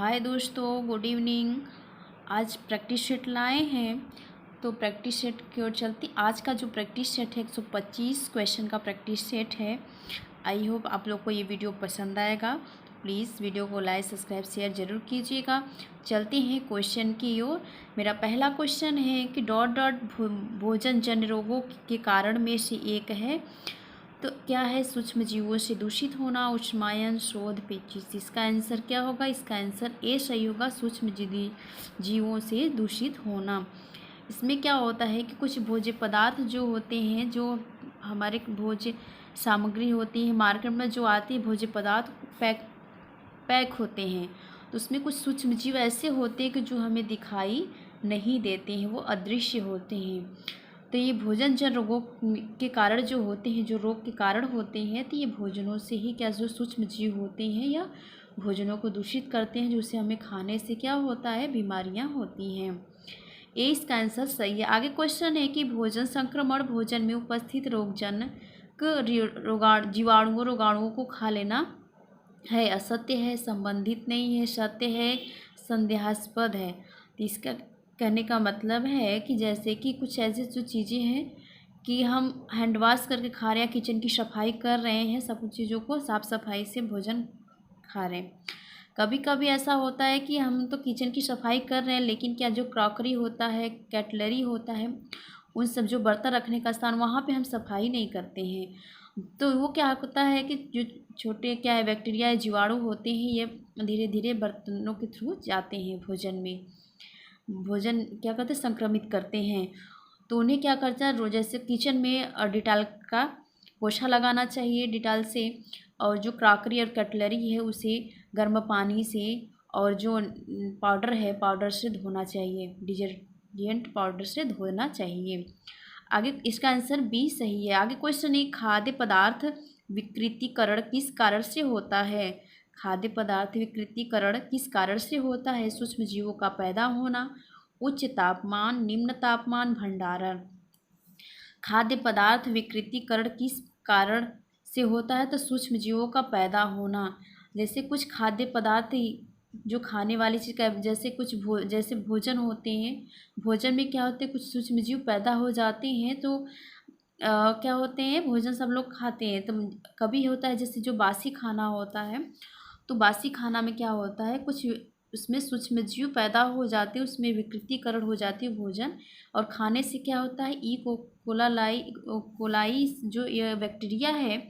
हाय दोस्तों, good evening. आज practice set लाए हैं, तो प्रैक्टिस सेट की ओर चलती। आज का जो प्रैक्टिस सेट है 125 क्वेश्चन का प्रैक्टिस सेट है। आई होप आप लोग को ये वीडियो पसंद आएगा। प्लीज़ वीडियो को लाइक सब्सक्राइब शेयर ज़रूर कीजिएगा। चलते हैं क्वेश्चन की ओर। मेरा पहला क्वेश्चन है कि डॉट डॉट भोजन जन्य रोगों के कारण में से एक है, तो क्या है? सूक्ष्म जीवों से दूषित होना, उष्मायन, शोध, पेचिश। इसका आंसर क्या होगा? इसका आंसर ए सही होगा, सूक्ष्म जीवों से दूषित होना। इसमें क्या होता है कि कुछ भोज्य पदार्थ जो होते हैं, जो हमारे भोज्य सामग्री होती है मार्केट में जो आती है, भोज्य पदार्थ पैक होते हैं, तो उसमें कुछ सूक्ष्म जीव ऐसे होते हैं कि जो हमें दिखाई नहीं देते हैं, वो अदृश्य होते हैं। तो ये भोजन जन रोगों के कारण जो होते हैं, जो रोग के कारण होते हैं, तो ये भोजनों से ही क्या जो सूक्ष्म जीव होते हैं या भोजनों को दूषित करते हैं, जिससे हमें खाने से क्या होता है, बीमारियां होती हैं। ए इसका आंसर सही है। आगे क्वेश्चन है कि भोजन संक्रमण भोजन में उपस्थित रोगाणुओं को खा लेना है असत्य है, संबंधित नहीं है, सत्य है, संदेहास्पद है। तो इसका कहने का मतलब है कि जैसे कि कुछ ऐसी जो चीज़ें हैं कि हम हैंड वॉश करके खा रहे हैं, किचन की सफाई कर रहे हैं, सब कुछ चीज़ों को साफ़ सफाई से भोजन खा रहे हैं। कभी कभी ऐसा होता है कि हम तो किचन की सफाई कर रहे हैं, लेकिन क्या जो क्रॉकरी होता है, कैटलरी होता है, उन सब जो बर्तन रखने का स्थान, वहाँ पे हम सफाई नहीं करते हैं। तो वो क्या होता है कि जो छोटे क्या है बैक्टीरिया या जीवाणु होते हैं, ये धीरे धीरे बर्तनों के थ्रू जाते हैं भोजन में, भोजन क्या करते हैं, संक्रमित करते हैं। तो उन्हें क्या करता है, रोज जैसे किचन में डिटॉल का पोछा लगाना चाहिए, डिटॉल से। और जो क्रॉकरी और कटलरी है उसे गर्म पानी से और जो पाउडर है पाउडर से धोना चाहिए, डिटर्जेंट पाउडर से धोना चाहिए। आगे इसका आंसर बी सही है। आगे क्वेश्चन है, खाद्य पदार्थ विकृतीकरण किस कारण से होता है? खाद्य पदार्थ विकृतीकरण किस कारण से होता है? सूक्ष्म जीवों का पैदा होना, उच्च तापमान, निम्न तापमान, भंडारण। खाद्य पदार्थ विकृतीकरण किस कारण से होता है? तो सूक्ष्म जीवों का पैदा होना। जैसे कुछ खाद्य पदार्थ जो खाने वाली चीज़ का, जैसे कुछ जैसे भोजन होते हैं, भोजन में क्या होते हैं, कुछ सूक्ष्म जीव पैदा हो जाते हैं। तो क्या होते हैं, भोजन सब लोग खाते हैं, तो कभी होता है जैसे जो बासी खाना होता है, तो बासी खाना में क्या होता है, कुछ उसमें सूक्ष्म जीव पैदा हो जाते हैं, उसमें विकृतीकरण हो जाती है भोजन, और खाने से क्या होता है, कोलाई जो ये बैक्टीरिया है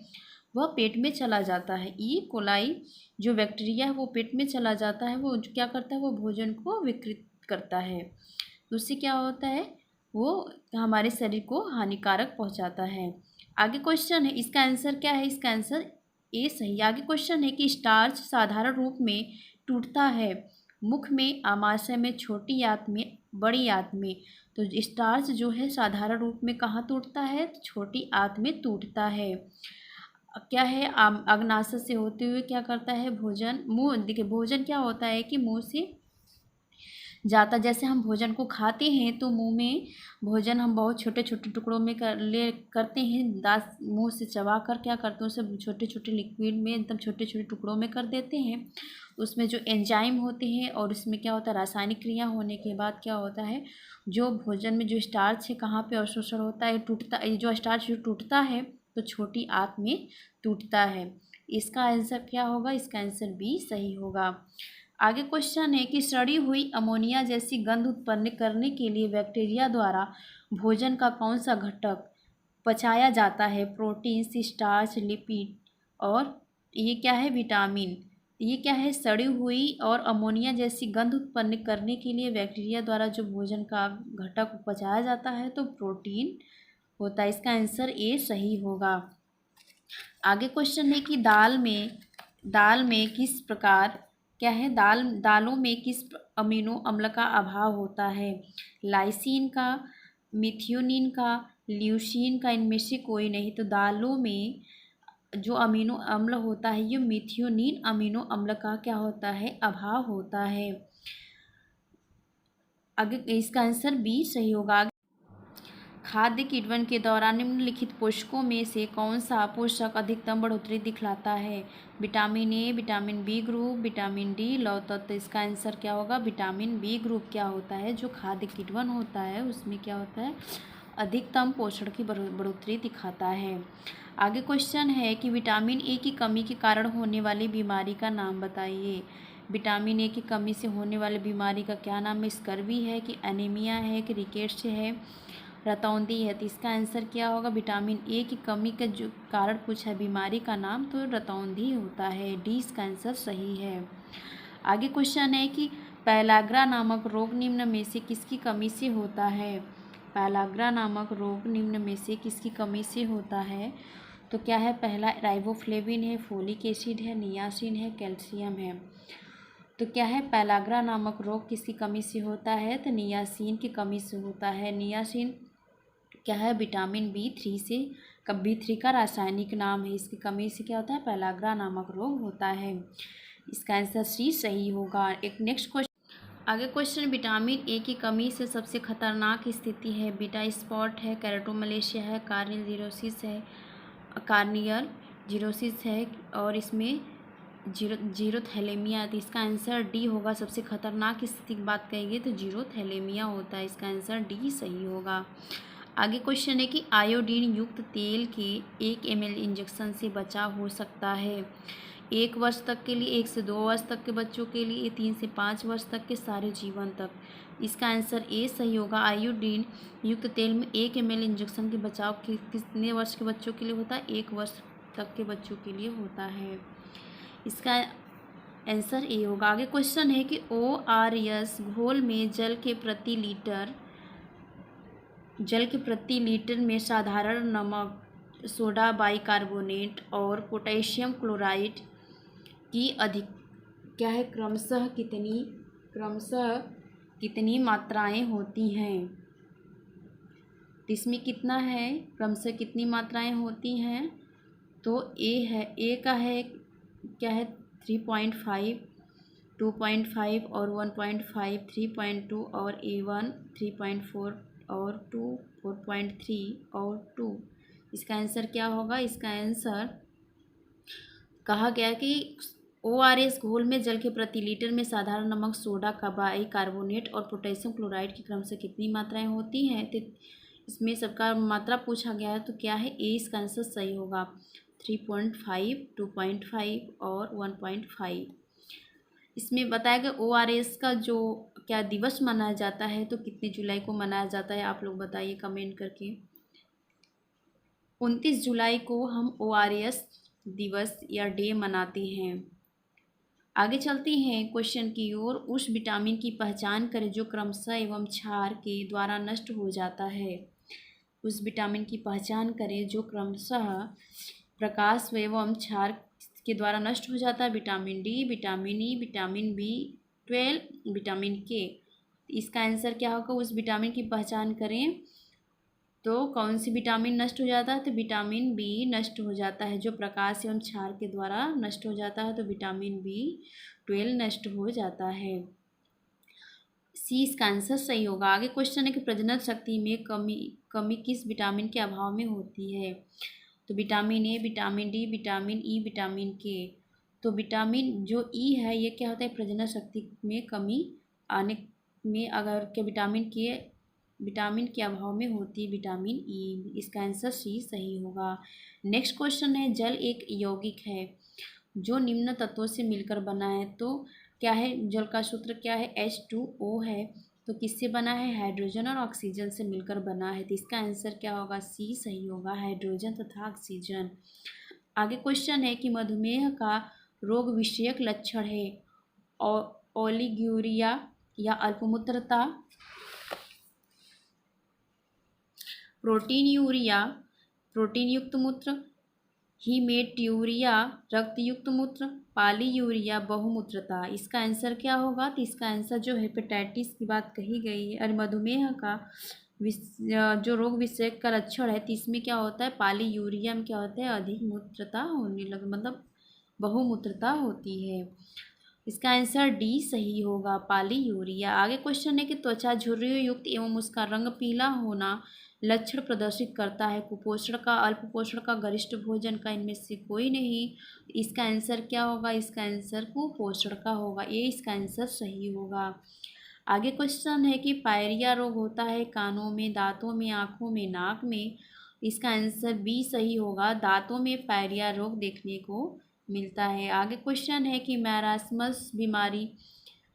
वह पेट में चला जाता है। ई कोलाई जो बैक्टीरिया है वो पेट में चला जाता है, वो क्या करता है, वो भोजन को विकृत करता है। तो उससे क्या होता है, वो हमारे शरीर को हानिकारक पहुंचाता है। आगे क्वेश्चन है, इसका आंसर क्या है? इसका आंसर ए सही। आगे क्वेश्चन है कि स्टार्च साधारण रूप में टूटता है मुख में, आमाशय में, छोटी आंत में, बड़ी आंत में। तो स्टार्च जो है साधारण रूप में कहाँ टूटता है? तो छोटी आंत में टूटता है। क्या है, अग्नाशय से होते हुए क्या करता है, भोजन मुंह, देखिए भोजन क्या होता है कि मुंह से जाता, जैसे हम भोजन को खाते हैं तो मुंह में भोजन हम बहुत छोटे छोटे टुकड़ों में करते हैं, दांत मुंह से चबा कर क्या करते हैं, उसे छोटे छोटे लिक्विड में एकदम छोटे छोटे टुकड़ों में कर देते हैं। उसमें जो एंजाइम होते हैं और उसमें क्या होता है, रासायनिक क्रिया होने के बाद क्या होता है, जो भोजन में जो स्टार्च है कहाँ पे अवशोषण होता है, टूटता, जो स्टार्च जो टूटता है तो छोटी आंत में टूटता है। इसका आंसर क्या होगा? इसका आंसर बी सही होगा। आगे क्वेश्चन है कि सड़ी हुई अमोनिया जैसी गंध उत्पन्न करने के लिए बैक्टीरिया द्वारा भोजन का कौन सा घटक पचाया जाता है? प्रोटीन, स्टार्च, लिपिड और ये क्या है, विटामिन। ये क्या है, सड़ी हुई और अमोनिया जैसी गंध उत्पन्न करने के लिए बैक्टीरिया द्वारा जो भोजन का घटक पचाया जाता है तो प्रोटीन होता है। इसका आंसर ए सही होगा। आगे क्वेश्चन है कि दाल में किस प्रकार क्या है, दालों में किस अमीनो अम्ल का अभाव होता है? लाइसिन का, मिथियोनिन का, ल्यूसीन का, इनमें से कोई नहीं। तो दालों में जो अमीनो अम्ल होता है, ये मिथियोनिन अमीनो अम्ल का क्या होता है, अभाव होता है। आगे इसका आंसर बी सही होगा। खाद्य किण्वन के दौरान निम्नलिखित पोषकों में से कौन सा पोषक अधिकतम बढ़ोतरी दिखलाता है? Vitamin A, vitamin B group, vitamin D, लौह तत्व। तो इसका आंसर क्या होगा? विटामिन बी ग्रुप क्या होता है? जो खाद्य किण्वन होता है उसमें क्या होता है? अधिकतम पोषण की बढ़ोतरी दिखाता है। आगे क्वेश्चन है कि विटामिन ए की कमी के कारण होने वाली बीमारी का नाम बताइए। विटामिन ए की कमी से होने वाली बीमारी का क्या नाम है? स्कर्वी है कि एनीमिया है कि रिकेट्स है, रतौंधी है। तो इसका आंसर क्या होगा? विटामिन ए की कमी का जो कारण पूछा है बीमारी का नाम, तो रतौंधी होता है। डी इसका आंसर सही है। आगे क्वेश्चन है कि पैलाग्रा नामक रोग निम्न में से किसकी कमी से होता है? पैलाग्रा नामक रोग निम्न में से किसकी कमी से होता है? तो क्या है? पहला राइबोफ्लेविन है, फोलिक एसिड है, नियासिन है, कैल्शियम है। तो क्या है? पैलाग्रा नामक रोग किसकी कमी से होता है? तो नियासिन की कमी से होता है। नियासिन क्या है? विटामिन बी3 से, बी3 का रासायनिक नाम है। इसकी कमी से क्या होता है? पैलाग्रा नामक रोग होता है। इसका आंसर सी सही होगा। एक नेक्स्ट क्वेश्चन, आगे क्वेश्चन, विटामिन ए की कमी से सबसे खतरनाक स्थिति है? बीटा स्पॉट है, केराटोमलेशिया है, कार्नियल जीरोसिस है और इसमें जीरोथैलेमिया। तो इसका आंसर डी होगा। सबसे खतरनाक स्थिति की बात कहेंगे तो जीरोथैलेमिया होता है। इसका आंसर डी सही होगा। आगे क्वेश्चन है कि आयोडीन युक्त तेल के 1 ml इंजेक्शन से बचाव हो सकता है 1 वर्ष तक के लिए, 1 से 2 वर्ष तक के बच्चों के लिए, 3 से 5 वर्ष तक के, सारे जीवन तक। इसका आंसर ए सही होगा। आयोडीन युक्त तेल में 1 ml इंजेक्शन के बचाव कितने वर्ष के बच्चों के लिए होता है? 1 वर्ष तक के बच्चों के लिए होता है। इसका आंसर ए होगा। आगे क्वेश्चन है कि ORS घोल में जल के प्रति लीटर में साधारण नमक, सोडा बाइकार्बोनेट और पोटेशियम क्लोराइड की क्या है? क्रमशः कितनी मात्राएं होती हैं? इसमें कितना है? क्रमशः कितनी मात्राएं होती हैं? तो ए का है क्या है? 3.5, 2.5 और 1.5, 3.2 और A1, 3.4 और 2, 4.3 और 2। इसका आंसर क्या होगा? इसका आंसर कहा गया कि ORS घोल में जल के प्रति लीटर में साधारण नमक, सोडा का बाइकार्बोनेट और पोटेशियम क्लोराइड की क्रम से कितनी मात्राएं होती हैं? तो इसमें सबका मात्रा पूछा गया है। तो क्या है? ए इसका आंसर सही होगा। 3.5, 2.5 और 1.5। इसमें बताया गया ORS का जो क्या दिवस मनाया जाता है, तो कितने जुलाई को मनाया जाता है? आप लोग बताइए कमेंट करके। 29 जुलाई को हम ORS दिवस या डे मनाते हैं। आगे चलते हैं क्वेश्चन की ओर। उस विटामिन की पहचान करें जो क्रमशः एवं क्षार के द्वारा नष्ट हो जाता है। उस विटामिन की पहचान करें जो क्रमशः प्रकाश एवं क्षार के द्वारा नष्ट हो जाता है। Vitamin D, vitamin E, vitamin B12, vitamin के। इसका आंसर क्या होगा? उस विटामिन की पहचान करें तो कौन सी विटामिन नष्ट हो जाता है? तो विटामिन बी नष्ट हो जाता है जो प्रकाश एवं क्षार के द्वारा नष्ट हो जाता है। तो विटामिन B12 नष्ट हो जाता है। सी इसका आंसर सही होगा। आगे क्वेश्चन है कि प्रजनन शक्ति में कमी किस विटामिन के अभाव में होती है? तो vitamin A, vitamin D, vitamin E, vitamin के। तो विटामिन जो ई है ये क्या होता है? प्रजनन शक्ति में कमी आने में अगर के विटामिन के अभाव में होती है विटामिन ई। इसका आंसर सी सही होगा। नेक्स्ट क्वेश्चन है, जल एक यौगिक है जो निम्न तत्वों से मिलकर बना है। तो क्या है? जल का सूत्र क्या है? H2O है। तो किससे बना है? हाइड्रोजन और ऑक्सीजन से मिलकर बना है। तो इसका आंसर क्या होगा? सी सही होगा, हाइड्रोजन तथा ऑक्सीजन। आगे क्वेश्चन है कि मधुमेह का रोग विषयक लक्षण है ओलिगुरिया या अल्पमूत्रता, प्रोटीन युक्त मूत्र, हीमेट्यूरिया रक्तयुक्त मूत्र, पॉलीयूरिया बहुमूत्रता। इसका आंसर क्या होगा? तो इसका आंसर जो हेपेटाइटिस की बात कही गई है और मधुमेह का जो रोग विषयक का लक्षण है, तो इसमें क्या होता है? पॉलीयूरिया में क्या होता है? अधिक मूत्रता होने लग मतलब बहुमूत्रता होती है। इसका आंसर डी सही होगा, पॉलीयूरिया। आगे क्वेश्चन है कि त्वचा झुर्रियों युक्त एवं उसका रंग पीला होना लक्षण प्रदर्शित करता है? कुपोषण का, अल्प पोषण का, गरिष्ठ भोजन का, इनमें से कोई नहीं। इसका आंसर क्या होगा? इसका आंसर कुपोषण का होगा। ये इसका आंसर सही होगा। आगे क्वेश्चन है कि पायरिया रोग होता है कानों में, दांतों में, आँखों में, नाक में। इसका आंसर बी सही होगा। दांतों में पायरिया रोग देखने को मिलता है। आगे क्वेश्चन है कि मैरास्मस बीमारी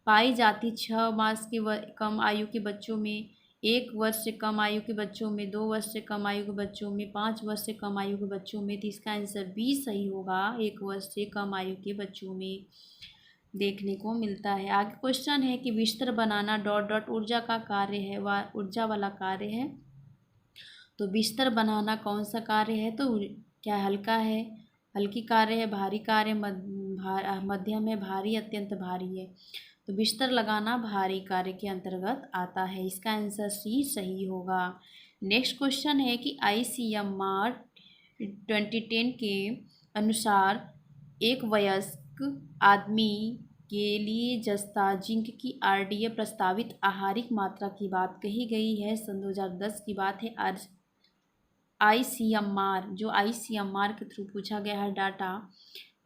पाई जाती 6 मास के कम आयु के बच्चों में, 1 वर्ष से कम आयु के बच्चों में, 2 वर्ष से कम आयु के बच्चों में, 5 वर्ष से कम आयु के बच्चों में। तो इसका आंसर बी सही होगा। 1 वर्ष से कम आयु के बच्चों में देखने को मिलता है। आगे क्वेश्चन है कि बिस्तर बनाना डॉट डॉट ऊर्जा का कार्य है, वह ऊर्जा वाला कार्य है। तो बिस्तर बनाना कौन सा कार्य है? तो क्या हल्का है, हल्की कार्य है, भारी कार्य, मध्यम है, भारी, अत्यंत भारी है। तो बिस्तर लगाना भारी कार्य के अंतर्गत आता है। इसका आंसर सी सही होगा। नेक्स्ट क्वेश्चन है कि ICMR 2010 के अनुसार एक वयस्क आदमी के लिए जस्ता जिंक की RDA प्रस्तावित आहारिक मात्रा की बात कही गई है। सन 2010 की बात है। ICMR जो ICMR के थ्रू पूछा गया है डाटा,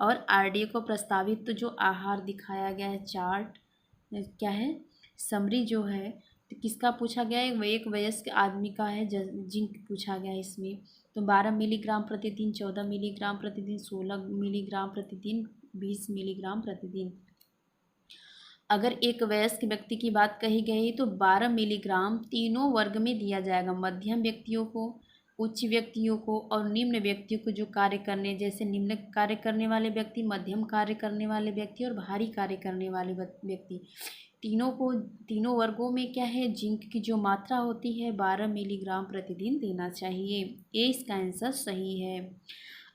और RDA को प्रस्तावित तो जो आहार दिखाया गया है, चार्ट क्या है, समरी जो है, तो किसका पूछा गया है? एक वयस्क आदमी का है, जिंक पूछा गया है इसमें। तो 12 मिलीग्राम प्रतिदिन, 14 मिलीग्राम प्रतिदिन, 16 मिलीग्राम प्रतिदिन, 20 मिलीग्राम प्रतिदिन। अगर एक वयस्क व्यक्ति की बात कही गई तो 12 मिलीग्राम तीनों वर्ग में दिया जाएगा। मध्यम व्यक्तियों को, उच्च व्यक्तियों को और निम्न व्यक्तियों को, जो कार्य करने, जैसे निम्न कार्य करने वाले व्यक्ति, मध्यम कार्य करने वाले व्यक्ति और भारी कार्य करने वाले व्यक्ति, तीनों को, तीनों वर्गों में क्या है, जिंक की जो मात्रा होती है 12 मिलीग्राम प्रतिदिन देना चाहिए। ये इसका आंसर सही है।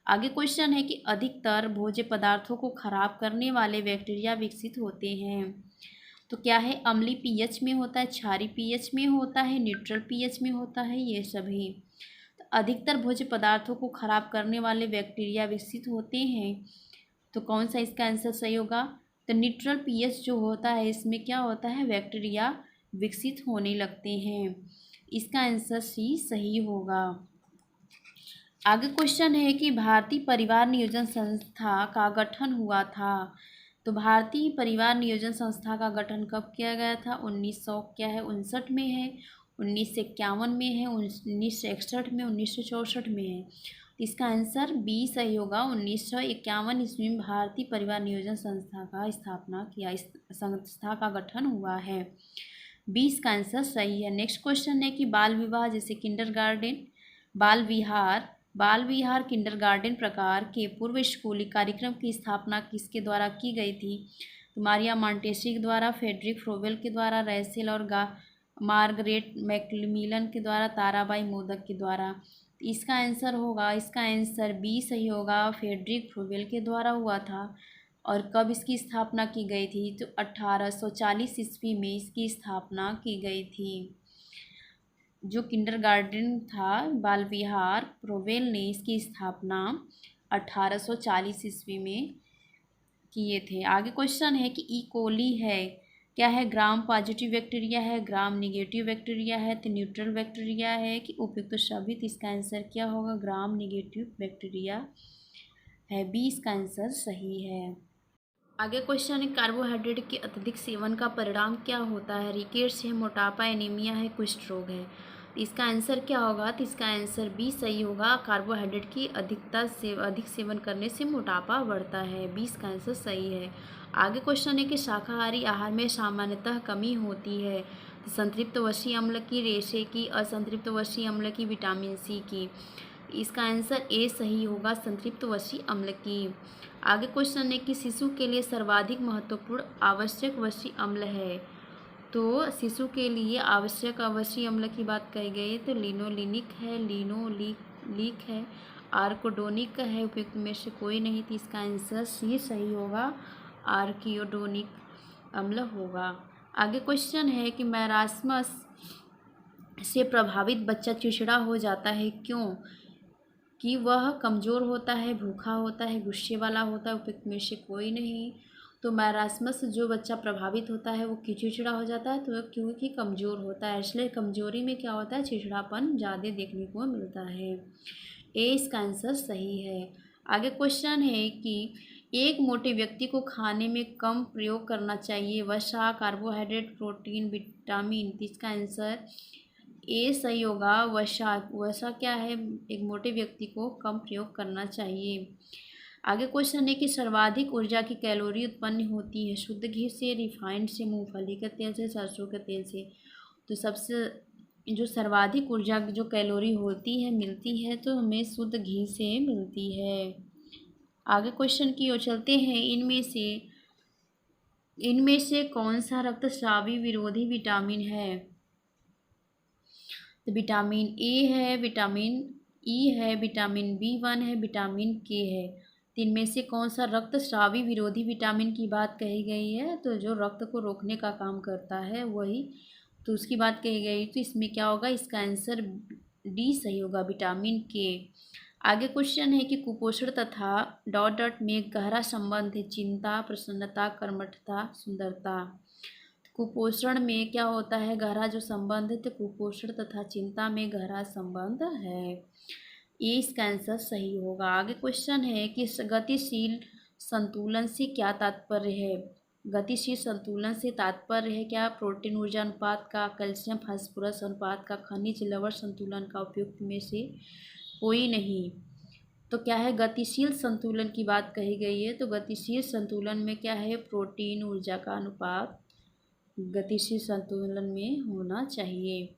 आगे क्वेश्चन है कि अधिकतर भोज्य पदार्थों को खराब करने वाले बैक्टीरिया विकसित होते हैं। तो क्या है? अम्लीय पीएच में होता है, क्षारीय पीएच में होता है, न्यूट्रल पीएच में होता है, ये सभी। तो अधिकतर भोज्य पदार्थों को खराब करने वाले बैक्टीरिया विकसित होते हैं। तो कौन सा इसका आंसर सही होगा? तो न्यूट्रल पीएच जो होता है, इसमें क्या होता है, बैक्टीरिया विकसित होने लगते हैं। इसका आंसर सी सही होगा। आगे क्वेश्चन है कि भारतीय परिवार नियोजन संस्था का गठन हुआ था। तो भारतीय परिवार नियोजन संस्था का गठन कब किया गया था? 1959 में है, 1951 में है, 1961 में, 1964 में है। तो इसका आंसर बी सही होगा। 1951 ईस्वी में भारतीय परिवार नियोजन संस्था का स्थापना किया, इस संस्था का गठन हुआ है। बी इसका आंसर सही है। नेक्स्ट क्वेश्चन है कि बाल विवाह जैसे किंडरगार्टन, बाल विहार किंडरगार्टन प्रकार के पूर्व स्कूली कार्यक्रम की स्थापना किसके द्वारा की गई थी? तो मारिया मॉन्टेसरी के द्वारा, फेडरिक फ्रोवेल के द्वारा, रैसेल और मार्गरेट मैकमिलन के द्वारा, ताराबाई मोदक के द्वारा। इसका आंसर होगा, इसका आंसर बी सही होगा। फेडरिक फ्रोवेल के द्वारा हुआ था। और कब इसकी स्थापना की गई थी? तो 1840 ईस्वी में इसकी स्थापना की गई थी। जो किंडरगार्टन था, बाल विहार, फ्रोवेल ने इसकी स्थापना 1840 ईस्वी में किए थे। आगे क्वेश्चन है कि कोली है, क्या है? ग्राम पॉजिटिव बैक्टीरिया है, ग्राम निगेटिव बैक्टीरिया है, तो न्यूट्रल बैक्टीरिया है कि उपयुक्त सभी? तो इसका आंसर क्या होगा? ग्राम निगेटिव बैक्टीरिया है। बी इसका आंसर सही है। आगे क्वेश्चन है कार्बोहाइड्रेट के अत्यधिक सेवन का परिणाम क्या होता है? रिकेट्स है, मोटापा, एनीमिया है, कुष्ठ रोग है। तो इसका आंसर क्या होगा? तो इसका आंसर बी सही होगा। कार्बोहाइड्रेट की अधिक सेवन करने से मोटापा बढ़ता है। बी इसका आंसर सही है। आगे क्वेश्चन है कि शाकाहारी आहार में सामान्यतः कमी होती है। संतृप्त वसी अम्ल की, रेशे की, असंतृप्त वसी अम्ल की, विटामिन सी की। इसका आंसर ए सही होगा, संतृप्त वसी अम्ल की। आगे क्वेश्चन है कि शिशु के लिए सर्वाधिक महत्वपूर्ण आवश्यक वसी अम्ल है। तो शिशु के लिए आवश्यक वसी अम्ल की बात कही गई तो लिनोलिनिक है, लिनोलिक है, आर्कोडोनिक है, उपयुक्त में से कोई नहीं। तो इसका आंसर सी सही होगा, आर्कियोडोनिक अम्ल होगा। आगे क्वेश्चन है कि मैरास्मस से प्रभावित बच्चा चिड़चिड़ा हो जाता है, क्यों? कि वह कमज़ोर होता है, भूखा होता है, गुस्से वाला होता है, उपयुक्त में से कोई नहीं। तो मैरास्मस से जो बच्चा प्रभावित होता है वो क्यों चिड़चिड़ा हो जाता है, तो क्योंकि कमज़ोर होता है, इसलिए कमज़ोरी में क्या होता है, चिड़चिड़ापन ज़्यादा देखने को मिलता है। ए इसका आंसर सही है। आगे क्वेश्चन है कि एक मोटे व्यक्ति को खाने में कम प्रयोग करना चाहिए, वसा, कार्बोहाइड्रेट, प्रोटीन, विटामिन। तो इसका आंसर ए सही होगा, वसा। वसा क्या है, एक मोटे व्यक्ति को कम प्रयोग करना चाहिए। आगे क्वेश्चन है कि सर्वाधिक ऊर्जा की कैलोरी उत्पन्न होती है शुद्ध घी से, रिफाइंड से, मूंगफली के तेल से, सरसों के तेल से। तो सबसे जो सर्वाधिक ऊर्जा जो कैलोरी होती है मिलती है तो हमें शुद्ध घी से मिलती है। आगे क्वेश्चन की ओर चलते हैं। इनमें से कौन सा रक्तस्रावी विरोधी विटामिन है। तो विटामिन ए है, विटामिन ई है, विटामिन B1 है, विटामिन के है। तो इनमें से कौन सा रक्तस्रावी विरोधी विटामिन की बात कही गई है, तो जो रक्त को रोकने का काम करता है वही, तो उसकी बात कही गई। तो इसमें क्या होगा, इसका आंसर डी सही होगा, विटामिन के। आगे क्वेश्चन है कि कुपोषण तथा डॉट डॉट में गहरा संबंध है, चिंता, प्रसन्नता, कर्मठता, सुंदरता। कुपोषण में क्या होता है, गहरा जो संबंध है, तो कुपोषण तथा चिंता में गहरा संबंध है। ये इसका आंसर सही होगा। आगे क्वेश्चन है कि गतिशील संतुलन से क्या तात्पर्य है। गतिशील संतुलन से तात्पर्य है क्या, प्रोटीन ऊर्जा अनुपात का, कैल्शियम फास्फोरस अनुपात का, खनिज लवण संतुलन का, उपयुक्त में से कोई नहीं। तो क्या है, गतिशील संतुलन की बात कही गई है। तो गतिशील संतुलन में क्या है, प्रोटीन ऊर्जा का अनुपात गतिशील संतुलन में होना चाहिए।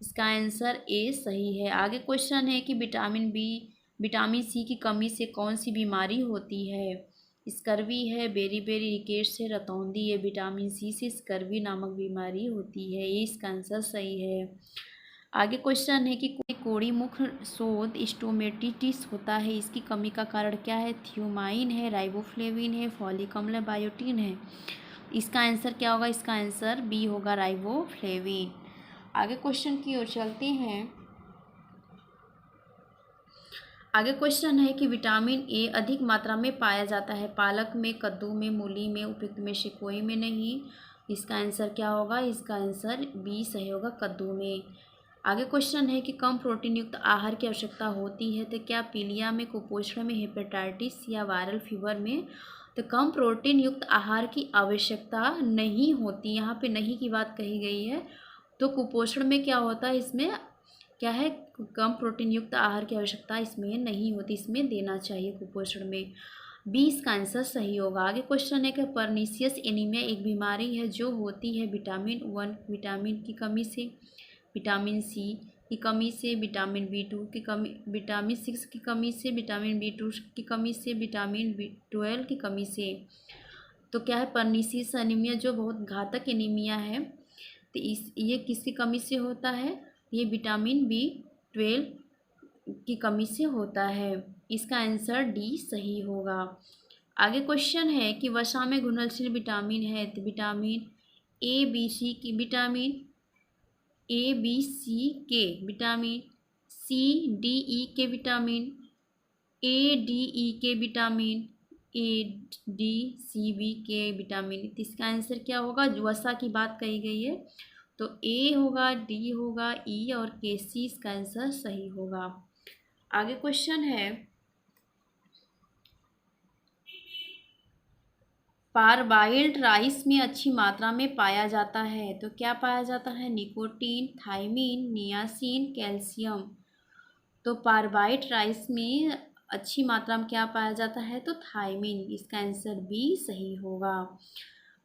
इसका आंसर ए सही है। आगे क्वेश्चन है कि विटामिन सी की कमी से कौन सी बीमारी होती है। स्कर्वी है, बेरी रिकेट्स है, रतौंधी है। विटामिन सी से स्कर्वी नामक बीमारी होती है। ये इसका आंसर सही है। आगे क्वेश्चन है कि कोड़ी मुख शोथ स्टोमेटिटिस होता है, इसकी कमी का कारण क्या है। थियोमाइन है, राइबोफ्लेविन है, फॉलिक अम्ल, बायोटिन है। इसका आंसर क्या होगा, इसका आंसर बी होगा, राइबोफ्लेविन। आगे क्वेश्चन की ओर चलते हैं। आगे क्वेश्चन है कि विटामिन ए अधिक मात्रा में पाया जाता है पालक में, कद्दू में, मूली में, उपयुक्त में से कोई में नहीं। इसका आंसर क्या होगा, इसका आंसर बी सही होगा, कद्दू में। आगे क्वेश्चन है कि कम प्रोटीन युक्त आहार की आवश्यकता होती है, तो क्या पीलिया में, कुपोषण में, हेपेटाइटिस या वायरल फीवर में। तो कम प्रोटीन युक्त आहार की आवश्यकता नहीं होती, यहाँ पे नहीं की बात कही गई है। तो कुपोषण में क्या होता है, इसमें क्या है, कम प्रोटीन युक्त आहार की आवश्यकता इसमें नहीं होती, इसमें देना चाहिए कुपोषण में। बी इसका आंसर सही होगा। आगे क्वेश्चन है कि पर्नीशियस एनीमिया एक बीमारी है जो होती है विटामिन 1 विटामिन की कमी से, विटामिन सी की कमी से, विटामिन B2 की कमी, विटामिन 6 की कमी से, विटामिन B2 की कमी से, विटामिन B12 की कमी से। तो क्या है, पर्नीशियस एनीमिया जो बहुत घातक एनीमिया है, तो ये किसकी कमी से होता है, ये विटामिन B12 की कमी से होता है। इसका आंसर डी सही होगा। आगे क्वेश्चन है कि वसा में घुलनशील विटामिन है, तो विटामिन ए बी सी के, विटामिन C D E के विटामिन, ADE के विटामिन, ADCB के विटामिन। तो इसका आंसर क्या होगा, वसा की बात कही गई है, तो ए होगा, डी होगा, ई और के, सी इसका आंसर सही होगा। आगे क्वेश्चन है, पारबाइल्ड राइस में अच्छी मात्रा में पाया जाता है, तो क्या पाया जाता है, निकोटीन, थायमीन, नियासिन, कैल्शियम। तो पारबाइल्ड राइस में अच्छी मात्रा में क्या पाया जाता है, तो थायमीन। इसका आंसर बी सही होगा।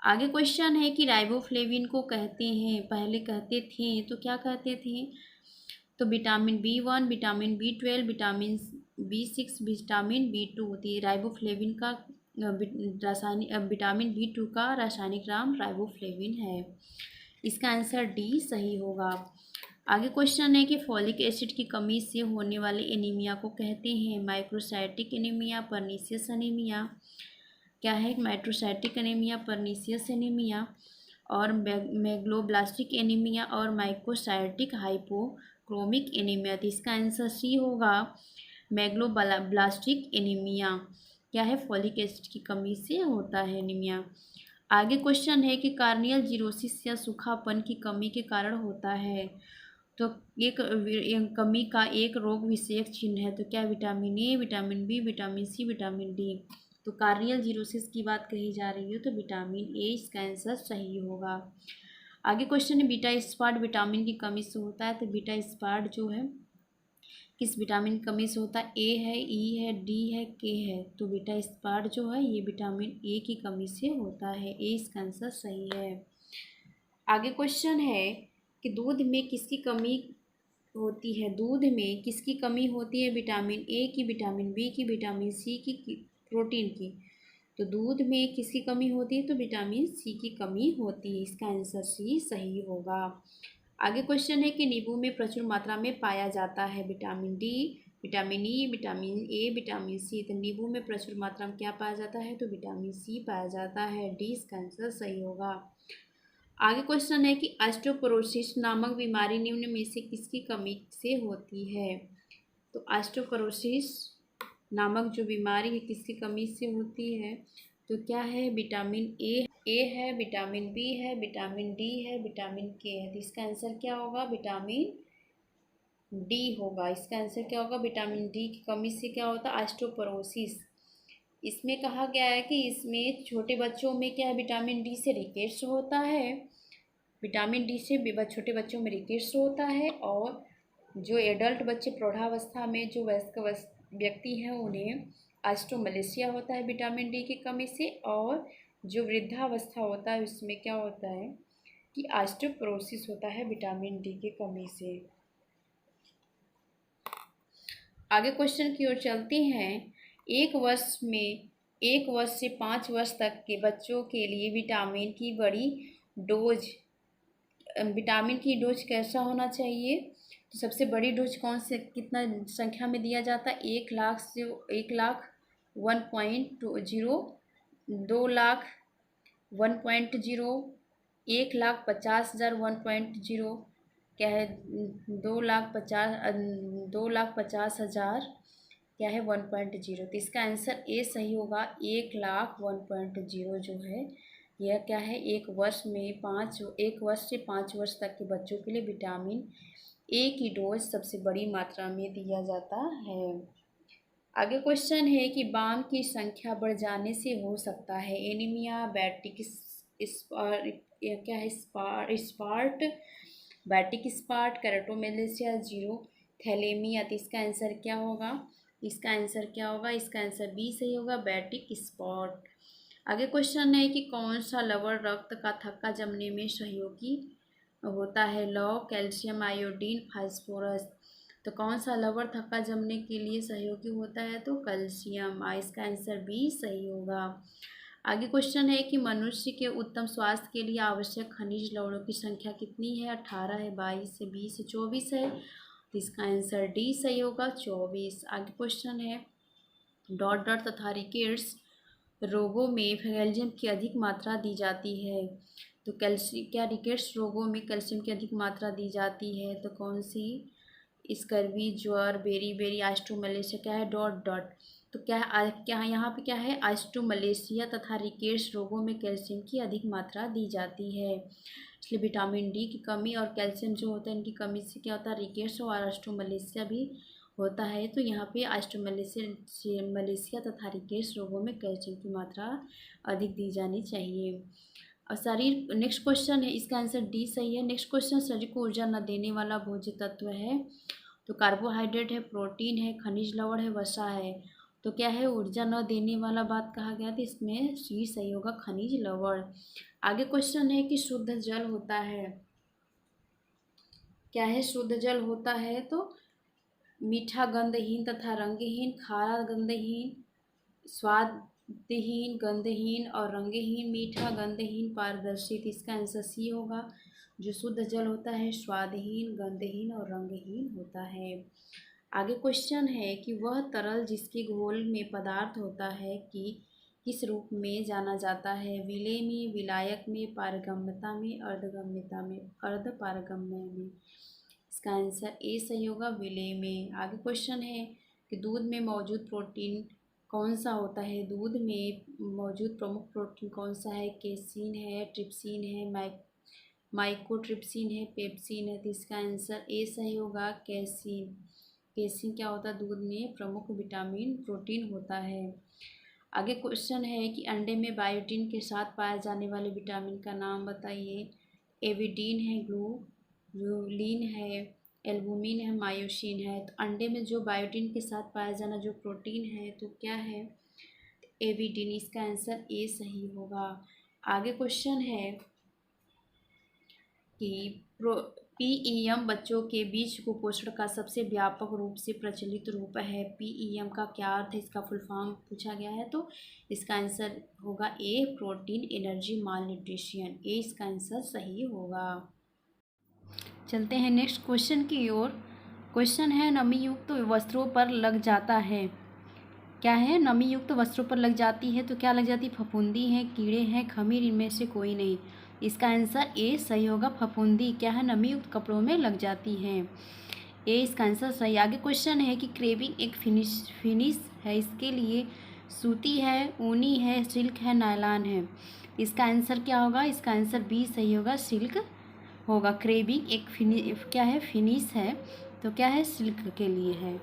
आगे क्वेश्चन है कि राइबोफ्लेविन को कहते हैं, पहले कहते थे तो क्या कहते थे, तो vitamin B1, vitamin B12, vitamin B6, vitamin B2 होती है। राइबोफ्लेविन का रासायनिक, विटामिन B2 का रासायनिक नाम राइबोफ्लेविन है। इसका आंसर डी सही होगा। आगे क्वेश्चन है कि फॉलिक एसिड की कमी से होने वाले एनीमिया को कहते हैं माइक्रोसाइटिक एनीमिया, पर्नीशियस एनीमिया। क्या है, माइक्रोसाइटिक एनीमिया, पर्नीशियस एनीमिया और मेगलोब्लास्टिक एनीमिया और माइक्रोसाइटिक हाइपोक्रोमिक एनीमिया। तो इसका आंसर सी होगा, मेगलोब्लास्टिक एनीमिया। क्या है, फॉलिक एसिड की कमी से होता है एनीमिया। आगे क्वेश्चन है कि कार्नियल जीरोसिस या सूखापन की कमी के कारण होता है। तो एक कमी का एक रोग विषयक चिन्ह है, तो क्या, vitamin A, vitamin B, vitamin C, vitamin D. तो कार्नियल जीरोसिस की बात कही जा रही है तो विटामिन ए इसका आंसर सही होगा। आगे क्वेश्चन है, बीटा स्पार्ट विटामिन की कमी से होता है। तो बीटा स्पार्ट जो है किस विटामिन की कमी से होता है, ए है, ई है, डी है, के है। तो बीटा स्पार्ट जो है ये विटामिन ए की कमी से होता है, ए इसका आंसर सही है। आगे क्वेश्चन है कि दूध में किसकी कमी होती है, दूध में किसकी कमी होती है, विटामिन ए की, विटामिन बी की, विटामिन सी की, प्रोटीन की। तो दूध में किसकी कमी होती है, तो विटामिन सी की कमी होती है, इसका आंसर सी सही होगा। आगे क्वेश्चन है कि नींबू में प्रचुर मात्रा में पाया जाता है vitamin D, vitamin E, vitamin A, vitamin C. तो नींबू में प्रचुर मात्रा में क्या पाया जाता है, तो विटामिन सी पाया जाता है, डी इसका आंसर सही होगा। आगे क्वेश्चन है कि ऑस्टियोपोरोसिस नामक बीमारी निम्न में से किसकी कमी से होती है। तो ऑस्टियोपोरोसिस नामक जो बीमारी है किसकी कमी से होती है, तो क्या है, विटामिन ए है, विटामिन बी है, विटामिन डी है, विटामिन के है। तो इसका आंसर क्या होगा, विटामिन डी होगा। इसका आंसर क्या होगा, विटामिन डी की कमी से क्या होता है, ऑस्टियोपोरोसिस। इसमें कहा गया है कि इसमें छोटे बच्चों में क्या है, विटामिन डी से रिकेट्स होता है, विटामिन डी से छोटे बच्चों में रिकेट्स होता है। और जो एडल्ट बच्चे प्रौढ़ावस्था में जो वयस्क व्यक्ति हैं उन्हें ऑस्टियोमलेशिया होता है विटामिन डी की कमी से। और जो वृद्धावस्था होता है उसमें क्या होता है कि ऑस्टियोपोरोसिस होता है विटामिन डी की कमी से। आगे क्वेश्चन की ओर चलते हैं। एक वर्ष से 5 वर्ष तक के बच्चों के लिए विटामिन की डोज कैसा होना चाहिए। तो सबसे बड़ी डोज कौन से कितना संख्या में दिया जाता है, 1 लाख से 1 लाख 1.0, 2 लाख 1.0, 1,50,000 1.0, क्या है 2,50,000 क्या है 1.0। तो इसका आंसर ए सही होगा, 1,00,000 1.0 जो है यह क्या है, एक वर्ष से 5 वर्ष तक के बच्चों के लिए विटामिन ए की डोज सबसे बड़ी मात्रा में दिया जाता है। आगे क्वेश्चन है कि बाम की संख्या बढ़ जाने से हो सकता है एनीमिया, बैटिक स्पार्ट, केराटोमेलेशिया, जीरो थैलेमिया। तो इसका आंसर क्या होगा, इसका आंसर बी सही होगा, बैटिक स्पॉट। आगे क्वेश्चन है कि कौन सा लवण रक्त का थक्का जमने में सहयोगी होता है, लौह, कैल्शियम, आयोडीन, फास्फोरस। तो कौन सा लवण थक्का जमने के लिए सहयोगी होता है, तो कैल्शियम। इसका आंसर बी सही होगा। आगे क्वेश्चन है कि मनुष्य के उत्तम स्वास्थ्य के लिए आवश्यक खनिज लवणों की संख्या कितनी है, 18 है, 22 है, 20 है, 24 है। तो इसका आंसर डी सही होगा, 24। आगे क्वेश्चन है, डॉट तथा रिकेट्स रोगों में कैल्शियम की अधिक मात्रा दी जाती है। तो रिकेट्स रोगों में कैल्शियम की अधिक मात्रा दी जाती है, तो कौन सी, स्कर्वी, ज्वर, बेरी ऑस्टियोमलेशिया, क्या है, डॉट। तो क्या यहाँ पे क्या है, ऑस्टियोमलेशिया तथा रिकेट्स रोगों में कैल्शियम की अधिक मात्रा दी जाती है, इसलिए विटामिन डी की कमी और कैल्शियम जो होता है इनकी कमी से क्या होता है, रिकेट्स और ऑस्टियोमलेशिया भी होता है। तो यहाँ पे ऑस्टियोमलेशिया तथा रिकेट्स रोगों में कैल्शियम की मात्रा अधिक दी जानी चाहिए। और शरीर, नेक्स्ट क्वेश्चन है, इसका आंसर डी सही है। नेक्स्ट क्वेश्चन, शरीर को ऊर्जा न देने वाला भोज्य तत्व है। तो कार्बोहाइड्रेट है, प्रोटीन है, खनिज लवण है, वसा है। तो क्या है, ऊर्जा न देने वाला बात कहा गया था, इसमें सी सही होगा, खनिज लवण। आगे क्वेश्चन है कि शुद्ध जल होता है, क्या है, शुद्ध जल होता है तो मीठा गंधहीन तथा रंगहीन, खारा गंधहीन, स्वादहीन, गंधहीन और रंगहीन, मीठा गंधहीन, पारदर्शी। इसका आंसर सी होगा, जो शुद्ध जल होता है स्वादहीन, गंधहीन और रंगहीन होता है। आगे क्वेश्चन है कि वह तरल जिसके घोल में पदार्थ होता है कि किस रूप में जाना जाता है, विलेय में, विलायक में, पारगम्यता में, अर्धपारगम्य में। इसका आंसर ए सही होगा, विलेय में। आगे क्वेश्चन है कि दूध में मौजूद प्रोटीन कौन सा होता है? दूध में मौजूद प्रमुख प्रोटीन कौन सा है? केसीन है, ट्रिप्सिन है, माइकोट्रिप्सिन है, पेप्सिन है। तो इसका आंसर ए सही होगा, कैसीन। कैसीन क्या होता है? दूध में प्रमुख विटामिन प्रोटीन होता है। आगे क्वेश्चन है कि अंडे में बायोटीन के साथ पाए जाने वाले विटामिन का नाम बताइए। एविडीन है, ग्लूलिन है, एल्बुमिन है, मायोसिन है। तो अंडे में जो बायोटीन के साथ पाया जाना जो प्रोटीन है तो क्या है? एविडीन। इसका आंसर ए सही होगा। आगे क्वेश्चन है कि पीईएम बच्चों के बीच कुपोषण का सबसे व्यापक रूप से प्रचलित रूप है। पीईएम का क्या अर्थ है? इसका फुल फॉर्म पूछा गया है तो इसका आंसर होगा ए, प्रोटीन एनर्जी माल न्यूट्रिशन। ए इसका आंसर सही होगा। चलते हैं नेक्स्ट क्वेश्चन की ओर। क्वेश्चन है नमी युक्त वस्त्रों पर लग जाता है। क्या है? नमी युक्त वस्त्रों पर लग जाती है तो क्या लग जाती है? फफूंदी है, कीड़े हैं, खमीर, इनमें से कोई नहीं। इसका आंसर ए सही होगा, फफूंदी क्या है? नमी युक्त कपड़ों में लग जाती हैं। ए इसका आंसर सही। आगे क्वेश्चन है कि क्रेविंग एक फिनिश है, इसके लिए सूती है, ऊनी है, सिल्क है, नायलॉन है। इसका आंसर क्या होगा? इसका आंसर बी सही होगा, सिल्क होगा। क्रेविंग एक क्या है? फिनिश है तो क्या है? सिल्क के लिए है।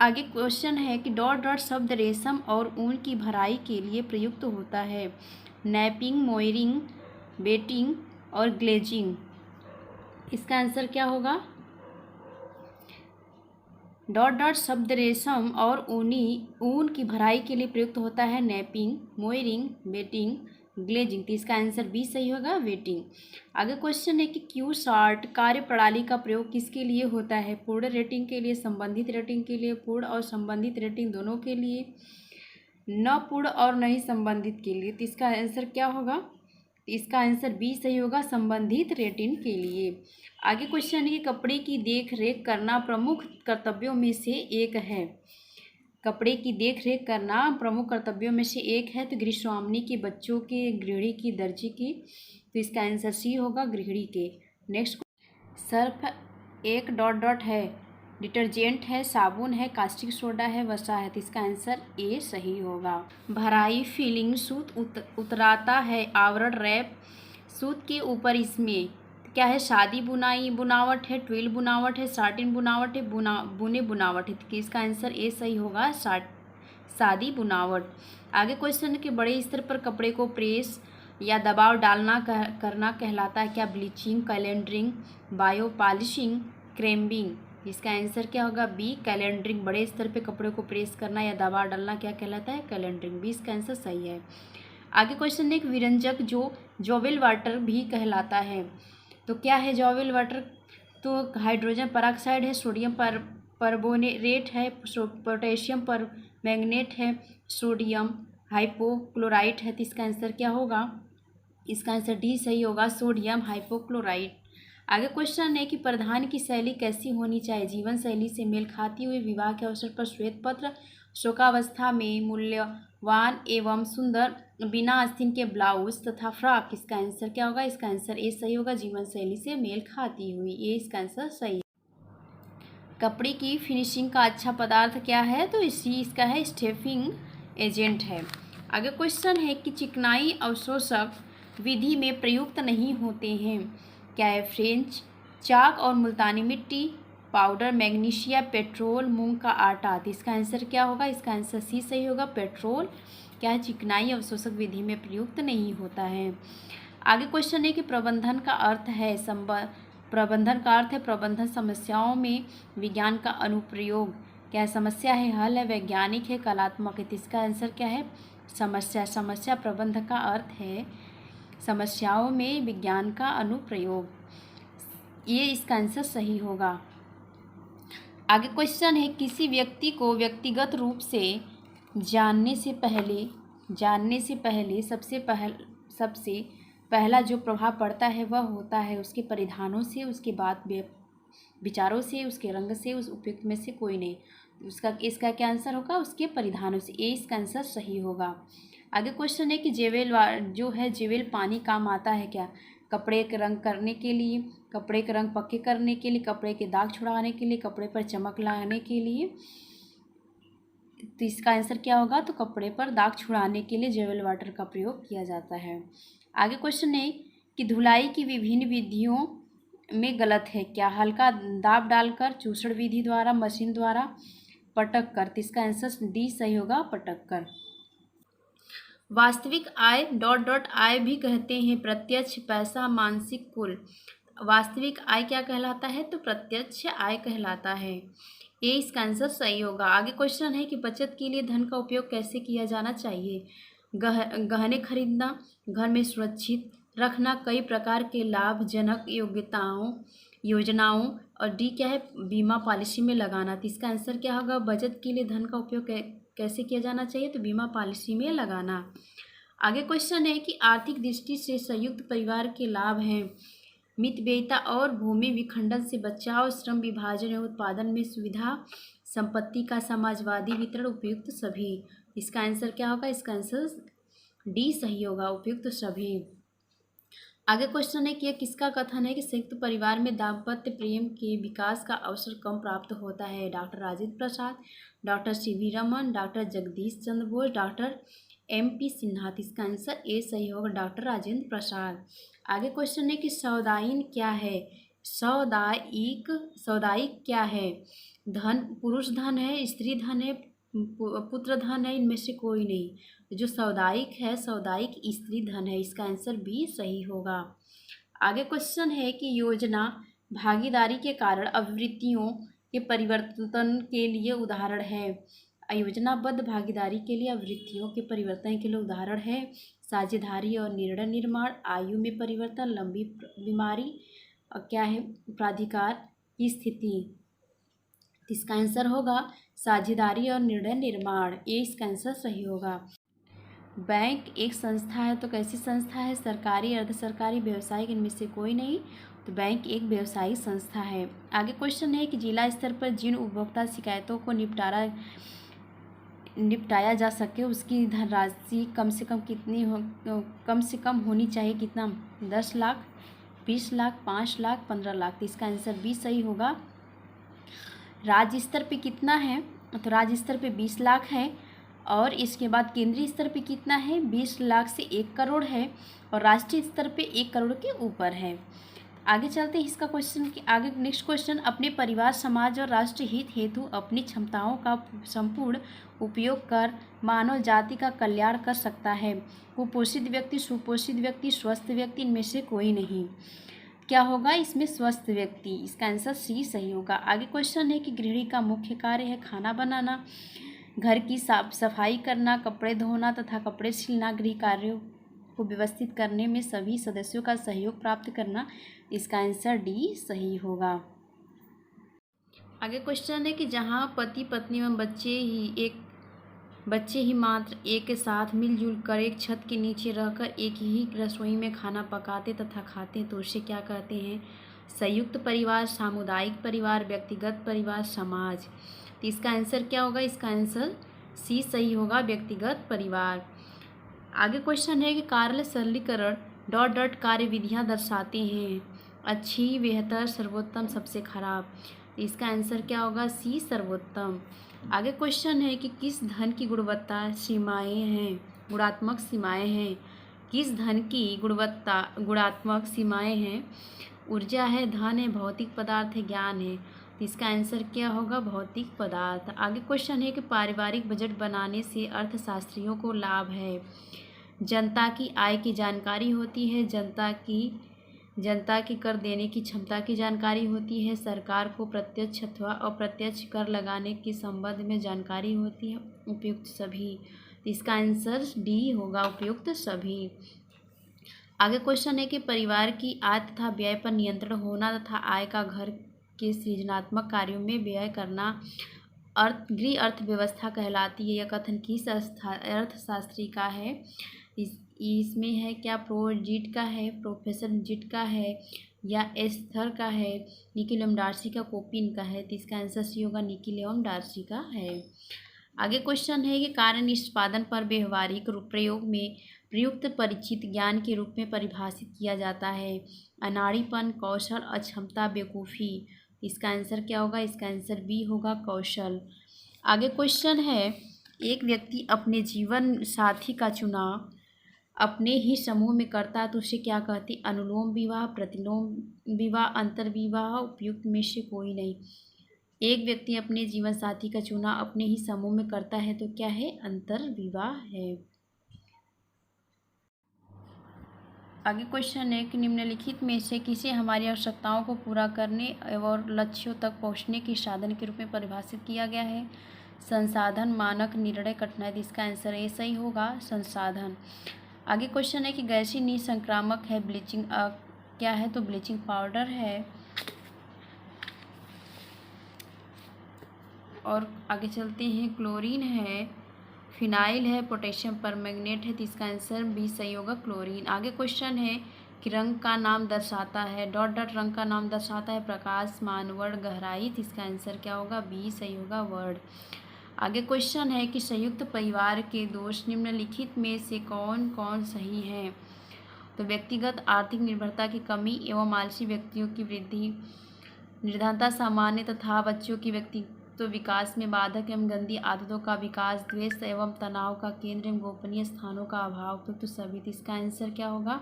आगे क्वेश्चन है कि डॉट डॉट शब्द रेशम और ऊन की भराई के लिए प्रयुक्त होता है। नैपिंग, मोयरिंग, बेटिंग और ग्लेजिंग। इसका आंसर क्या होगा? डॉट डॉट शब्द रेशम और ऊन की भराई के लिए प्रयुक्त होता है। Napping, moireing, beetling, glazing. तो इसका आंसर बी सही होगा, वेटिंग। आगे क्वेश्चन है कि क्यू शार्ट कार्य प्रणाली का प्रयोग किसके लिए होता है? पूर्ण रेटिंग के लिए, संबंधित रेटिंग के लिए, पूर्ण और संबंधित रेटिंग दोनों के लिए, न पूर्ण और न ही संबंधित के लिए। तो इसका आंसर क्या होगा? इसका आंसर बी सही होगा, संबंधित रेटिंग के लिए। आगे क्वेश्चन है कि कपड़े की देख रेख करना प्रमुख कर्तव्यों में से एक है। कपड़े की देख रेख करना प्रमुख कर्तव्यों में से एक है। तो गृहस्वामिनी के, बच्चों के, गृहिणी की, दर्जी की। तो इसका आंसर सी होगा, गृहिणी के। नेक्स्ट, सर्फ एक डॉट डॉट है, डिटर्जेंट है, साबुन है, कास्टिक सोडा है, वसा है। तो इसका आंसर ए सही होगा। भराई, फिलिंग, सूत उतराता है, आवरण, रैप, सूत के ऊपर इसमें क्या है? शादी बुनाई बुनावट है, ट्विल बुनावट है, साटिन बुनावट है, बुने बुनावट है। तो इसका आंसर ए सही होगा, शादी बुनावट। आगे क्वेश्चन है कि बड़े स्तर पर कपड़े को प्रेस या दबाव डालना करना कहलाता है क्या? Bleaching, calendering, bio polishing, crabbing. इसका आंसर क्या होगा? B, calendering. बड़े स्तर पे कपड़े को प्रेस करना या दबाव डालना क्या कहलाता है? कैलेंडरिंग। बी इसका आंसर सही है। आगे क्वेश्चन है, एक विरंजक जो जॉवेल वाटर भी कहलाता है तो क्या है जॉवेल वाटर? तो हाइड्रोजन परऑक्साइड है, सोडियम परबोनेट है, पोटेशियम पर मैग्नेट है, सोडियम हाइपोक्लोराइट है। तो इसका आंसर क्या होगा? इसका आंसर डी सही होगा, सोडियम हाइपोक्लोराइट। आगे क्वेश्चन है कि प्रधान की शैली कैसी होनी चाहिए? जीवन शैली से मेल खाती हुई, विवाह के अवसर पर श्वेत पत्र, शोकावस्था में मूल्यवान एवं सुंदर, बिना आस्तीन के ब्लाउज तथा फ्रॉक। इसका आंसर क्या होगा? इसका आंसर ए सही होगा, जीवन शैली से मेल खाती हुई। ए इसका आंसर सही। कपड़े की फिनिशिंग का अच्छा पदार्थ क्या है? तो इसका है स्टेफिंग एजेंट है। आगे क्वेश्चन है कि चिकनाई अवशोषक विधि में प्रयुक्त नहीं होते हैं। क्या है? फ्रेंच चाक और मुल्तानी मिट्टी, पाउडर, मैग्नीशिया, पेट्रोल, मूंग का आटा। तो इसका आंसर क्या होगा? इसका आंसर सी सही होगा, पेट्रोल क्या है? चिकनाई अवशोषक विधि में प्रयुक्त नहीं होता है। आगे क्वेश्चन है कि प्रबंधन का अर्थ है प्रबंधन समस्याओं में विज्ञान का अनुप्रयोग। क्या है? समस्या है, हल है, वैज्ञानिक है, कलात्मक है। तो इसका आंसर क्या है? समस्या प्रबंधन का अर्थ है समस्याओं में विज्ञान का अनुप्रयोग। ये इसका आंसर सही होगा। आगे क्वेश्चन है, किसी व्यक्ति को व्यक्तिगत रूप से जानने से पहले सबसे पहला जो प्रभाव पड़ता है वह होता है उसके परिधानों से, उसके बाद विचारों से, उसके रंग से, उस उपयुक्त में से कोई नहीं। इसका क्या आंसर होगा? उसके परिधानों से। ए इसका आंसर सही होगा। आगे क्वेश्चन है कि जेवेल पानी काम आता है क्या? कपड़े के रंग करने के लिए, कपड़े के रंग पक्के करने के लिए, कपड़े के दाग छुड़ाने के लिए, कपड़े पर चमक लाने के लिए। तो इसका आंसर क्या होगा, तो कपड़े पर दाग छुड़ाने के लिए जेवल वाटर का प्रयोग किया जाता है। आगे क्वेश्चन है कि धुलाई की विभिन्न विधियों में गलत है क्या, हल्का दाब डालकर, चूसड़ विधि द्वारा, मशीन द्वारा, पटक कर। तो इसका आंसर डी सही होगा, पटक कर। वास्तविक आय डॉट डॉट आय भी कहते हैं प्रत्यक्ष पैसा मानसिक कुल। वास्तविक आय क्या कहलाता है, तो प्रत्यक्ष आय कहलाता है। ये इसका आंसर सही होगा। आगे क्वेश्चन है कि बचत के लिए धन का उपयोग कैसे किया जाना चाहिए, गहने खरीदना, घर में सुरक्षित रखना, कई प्रकार के लाभजनक योजनाओं, और डी क्या है, बीमा पॉलिसी में लगाना। तो इसका आंसर क्या होगा, बचत के लिए धन का उपयोग कैसे किया जाना चाहिए, तो बीमा पॉलिसी में लगाना। आगे क्वेश्चन है कि आर्थिक दृष्टि से संयुक्त परिवार के लाभ हैं, मितव्ययिता और भूमि विखंडन से बचाव, श्रम विभाजन और उत्पादन में सुविधा, संपत्ति का समाजवादी वितरण, उपयुक्त सभी। इसका आंसर क्या होगा, इसका आंसर डी सही होगा, उपयुक्त सभी। आगे क्वेश्चन है कि यह किसका कथन है कि संयुक्त परिवार में दाम्पत्य प्रेम के विकास का अवसर कम प्राप्त होता है, doctor Rajendra Prasad, doctor C V. Raman, doctor Jagdish Chandra Bose, doctor M.P. Sinha. इसका आंसर ए सही होगा, डॉक्टर राजेंद्र प्रसाद। आगे क्वेश्चन है कि सौदाइन क्या है, सौदायिक क्या है, धन पुरुष धन है, स्त्री धन है, पुत्र धन है, इनमें से कोई नहीं। जो सौदायिक है, सौदायिक स्त्री धन है। इसका आंसर बी सही होगा। आगे क्वेश्चन है कि योजना भागीदारी के कारण आवृत्तियों के परिवर्तन के लिए उदाहरण है, योजनाबद्ध भागीदारी के लिए आवृत्तियों के परिवर्तन के लिए उदाहरण है, साझेदारी और निर्णय निर्माण, आयु में परिवर्तन, लंबी बीमारी, क्या है, प्राधिकार की स्थिति। इसका आंसर होगा साझेदारी और निर्णय निर्माण, ये इसका आंसर सही होगा। बैंक एक संस्था है, तो कैसी संस्था है, सरकारी, अर्ध सरकारी, व्यवसायिक, इनमें से कोई नहीं। तो बैंक एक व्यवसायिक संस्था है। आगे क्वेश्चन है कि जिला स्तर पर जिन उपभोक्ता शिकायतों को निपटाया जा सके उसकी धनराशि कम से कम होनी चाहिए, कितना, 10 लाख, 20 लाख, 5 लाख, 15 लाख। तो इसका आंसर बी सही होगा। राज्य स्तर पे कितना है, तो राज्य स्तर पे 20 लाख है, और इसके बाद केंद्रीय स्तर पे कितना है, 20 लाख से 1 करोड़ है, और राष्ट्रीय स्तर पे 1 करोड़ के ऊपर है। आगे चलते हैं इसका क्वेश्चन की। आगे नेक्स्ट क्वेश्चन, अपने परिवार, समाज और राष्ट्र हित हेतु अपनी क्षमताओं का संपूर्ण उपयोग कर मानव जाति का कल्याण कर सकता है। कुपोषित व्यक्ति, सुपोषित व्यक्ति, स्वस्थ व्यक्ति, इनमें से कोई नहीं। क्या होगा इसमें, स्वस्थ व्यक्ति। इसका आंसर सी सही होगा। आगे क्वेश्चन है कि गृहिणी का मुख्य कार्य है खाना बनाना, घर की साफ सफाई करना, कपड़े धोना तथा कपड़े सिलना, गृह कार्यों को व्यवस्थित करने में सभी सदस्यों का सहयोग प्राप्त करना। इसका आंसर डी सही होगा। आगे क्वेश्चन है कि जहाँ पति पत्नी एवं बच्चे ही मात्र एक साथ मिलजुल कर एक छत के नीचे रहकर एक ही रसोई में खाना पकाते तथा खाते हैं, तो उसे क्या कहते हैं, संयुक्त परिवार, सामुदायिक परिवार, व्यक्तिगत परिवार, समाज। तो इसका आंसर क्या होगा, इसका आंसर सी सही होगा, व्यक्तिगत परिवार। आगे क्वेश्चन है कि कार्य सरलीकरण डॉट डॉट कार्य विधियाँ दर्शाते हैं, अच्छी, बेहतर, सर्वोत्तम, सबसे खराब। इसका आंसर क्या होगा, सी सर्वोत्तम। आगे क्वेश्चन है कि किस धन की गुणात्मक सीमाएं हैं, किस धन की गुणात्मक सीमाएं हैं, ऊर्जा है, धन है, भौतिक पदार्थ है, ज्ञान है। इसका आंसर क्या होगा, भौतिक पदार्थ। आगे क्वेश्चन है कि पारिवारिक बजट बनाने से अर्थशास्त्रियों को लाभ है, जनता की आय की जानकारी होती है, जनता की कर देने की क्षमता की जानकारी होती है, सरकार को प्रत्यक्ष अथवा अप्रत्यक्ष कर लगाने के संबंध में जानकारी होती है, उपयुक्त सभी। इसका आंसर डी होगा, उपयुक्त सभी। आगे क्वेश्चन है कि परिवार की आय तथा व्यय पर नियंत्रण होना तथा आय का घर के सृजनात्मक कार्यों में व्यय करना गृह अर्थव्यवस्था कहलाती है। यह कथन किस अर्थशास्त्री का है, इसमें है क्या, प्रोजिट का है, प्रोफेसर जिट का है, या एस्थर का है, निकिल डार्सी का, कोपिन का है। तो इसका आंसर सी होगा, निकिल डार्सी का है। आगे क्वेश्चन है कि कार्य निष्पादन पर व्यवहारिक प्रयोग में प्रयुक्त परिचित ज्ञान के रूप में परिभाषित किया जाता है, अनाड़ीपन, कौशल, अक्षमता, बेवकूफ़ी। इसका आंसर क्या होगा, इसका आंसर बी होगा, कौशल। आगे क्वेश्चन है, एक व्यक्ति अपने जीवन साथी का चुनाव अपने ही समूह में करता है तो उसे क्या कहते हैं? अनुलोम विवाह, प्रतिलोम विवाह, अंतर्विवाह, उपयुक्त में से कोई नहीं। एक व्यक्ति अपने जीवन साथी का चुनाव अपने ही समूह में करता है तो क्या है? अंतर्विवाह है। आगे क्वेश्चन है कि निम्नलिखित में से किसे हमारी आवश्यकताओं को पूरा करने और लक्ष्यों तक पहुंचने के साधन के रूप में परिभाषित किया गया है? संसाधन, मानक, निर्णय, कठिनाई। इसका आंसर ए सही होगा, संसाधन। आगे क्वेश्चन है कि गैसीय निसंक्रामक है ब्लीचिंग क्या है? तो ब्लीचिंग पाउडर है। और आगे चलते हैं, क्लोरीन है, फिनाइल है, पोटेशियम परमैंगनेट है। तो इसका आंसर बी सही होगा, क्लोरीन। आगे क्वेश्चन है कि रंग का नाम दर्शाता है, डॉट डॉट रंग का नाम दर्शाता है, प्रकाश, मान, वर्ण, गहराई। तो इसका आंसर क्या होगा? बी सही होगा, वर्ण। आगे क्वेश्चन है कि संयुक्त परिवार के दोष निम्नलिखित में से कौन कौन सही है? तो व्यक्तिगत आर्थिक निर्भरता की कमी एवं आलसी व्यक्तियों की वृद्धि, निर्धनता सामान्य तथा बच्चों की व्यक्तित्व विकास में बाधक एवं गंदी आदतों का विकास, द्वेष एवं तनाव का केंद्र एवं गोपनीय स्थानों का अभाव, तो सभी। इसका आंसर क्या होगा?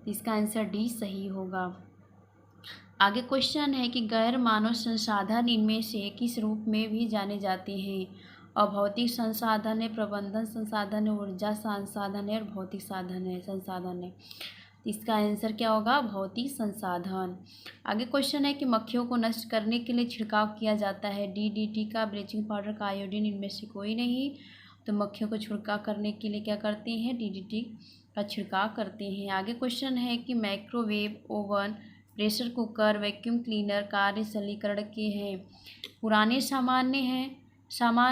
इसका आंसर डी सही होगा। आगे क्वेश्चन है कि गैर मानव संसाधन इनमें से किस रूप में भी जाने जाते हैं? अभौतिक संसाधन है, प्रबंधन संसाधन है, ऊर्जा संसाधन है और भौतिक संसाधन है। इसका आंसर क्या होगा? भौतिक संसाधन। आगे क्वेश्चन है कि मक्खियों को नष्ट करने के लिए छिड़काव किया जाता है, डीडीटी का, ब्लीचिंग पाउडर का, आयोडीन, इनमें से कोई नहीं। तो मक्खियों को छिड़काव करने के लिए क्या करते हैं? डीडीटी का छिड़काव करते हैं। आगे क्वेश्चन है कि microwave oven, pressure cooker, vacuum cleaner कार्य सरलीकरण के हैं, पुराने सामान